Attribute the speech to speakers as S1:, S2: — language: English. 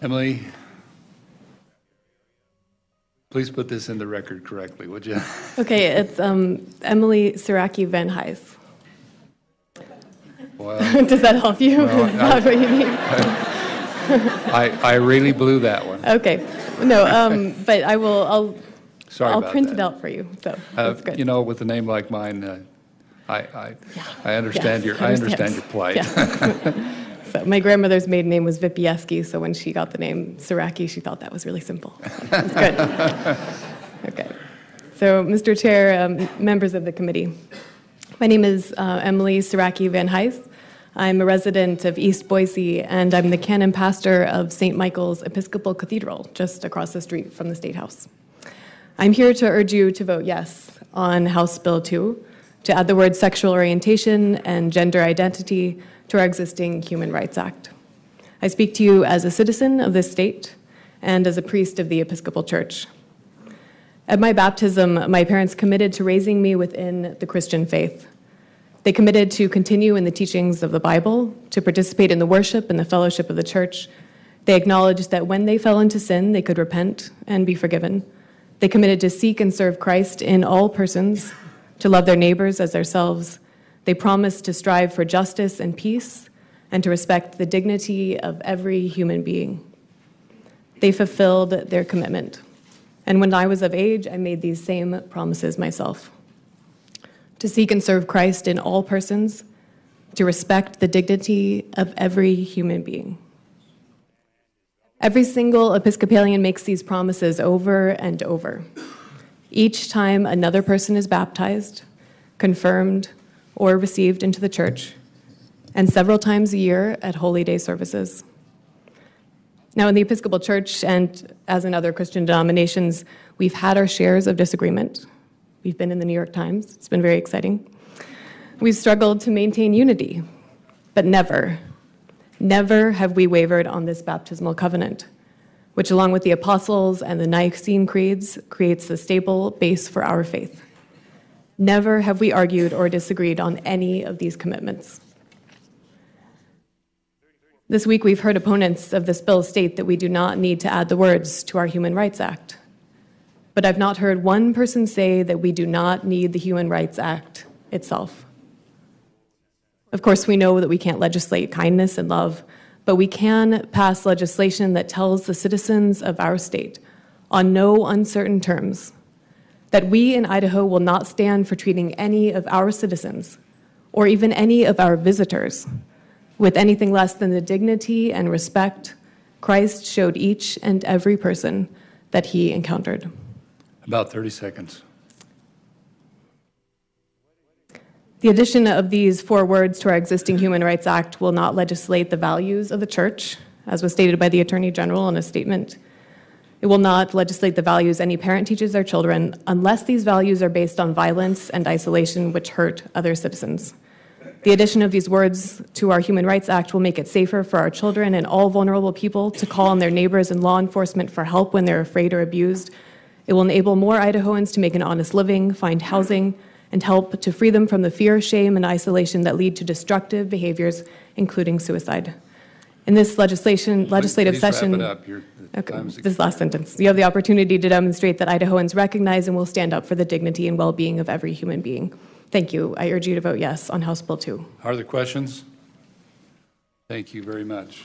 S1: Emily, please put this in the record correctly, would you?
S2: Okay, it's Emily Saraki-VanHeis.
S1: Well,
S2: Does that help you?
S1: Well,
S2: Is that what you need?
S1: I really blew that one.
S2: Okay, no, but I'll
S1: Sorry
S2: print
S1: about
S2: it out for you. So that's good.
S1: You know, with a name like mine, I understand
S2: Yes,
S1: I understand your plight.
S2: Yeah. So my grandmother's maiden name was Vipieski, so when she got the name Saraki, she thought that was really simple. So that's good. Okay. So, Mr. Chair, members of the committee, my name is Emily Saraki-VanHeis. I'm a resident of East Boise, and I'm the canon pastor of St. Michael's Episcopal Cathedral, just across the street from the State House. I'm here to urge you to vote yes on House Bill 2 to add the words sexual orientation and gender identity to our existing Human Rights Act. I speak to you as a citizen of this state and as a priest of the Episcopal Church. At my baptism, my parents committed to raising me within the Christian faith. They committed to continue in the teachings of the Bible, to participate in the worship and the fellowship of the church. They acknowledged that when they fell into sin, they could repent and be forgiven. They committed to seek and serve Christ in all persons, to love their neighbors as themselves. They promised to strive for justice and peace and to respect the dignity of every human being. They fulfilled their commitment. And when I was of age, I made these same promises myself. To seek and serve Christ in all persons, to respect the dignity of every human being. Every single Episcopalian makes these promises over and over. Each time another person is baptized, confirmed, or received into the church, and several times a year at Holy Day services. Now, in the Episcopal Church, and as in other Christian denominations, we've had our shares of disagreement. We've been in the New York Times. It's been very exciting. We've struggled to maintain unity, but never have we wavered on this baptismal covenant, which, along with the Apostles and the Nicene Creeds, creates the stable base for our faith. Never have we argued or disagreed on any of these commitments. This week, we've heard opponents of this bill state that we do not need to add the words to our Human Rights Act. But I've not heard one person say that we do not need the Human Rights Act itself. Of course, we know that we can't legislate kindness and love, but we can pass legislation that tells the citizens of our state, on no uncertain terms, that we in Idaho will not stand for treating any of our citizens, or even any of our visitors, with anything less than the dignity and respect Christ showed each and every person that he encountered.
S1: About 30 seconds.
S2: The addition of these 4 words to our existing Human Rights Act will not legislate the values of the church, as was stated by the Attorney General in a statement. It will not legislate the values any parent teaches their children unless these values are based on violence and isolation which hurt other citizens. The addition of these words to our Human Rights Act will make it safer for our children and all vulnerable people to call on their neighbors and law enforcement for help when they're afraid or abused. It will enable more Idahoans to make an honest living, find housing, and help to free them from the fear, shame, and isolation that lead to destructive behaviors, including suicide. In this legislative session,
S1: wrap it up.
S2: This last sentence, you have the opportunity to demonstrate that Idahoans recognize and will stand up for the dignity and well-being of every human being. Thank you. I urge you to vote yes on House Bill 2.
S1: Are there questions? Thank you very much.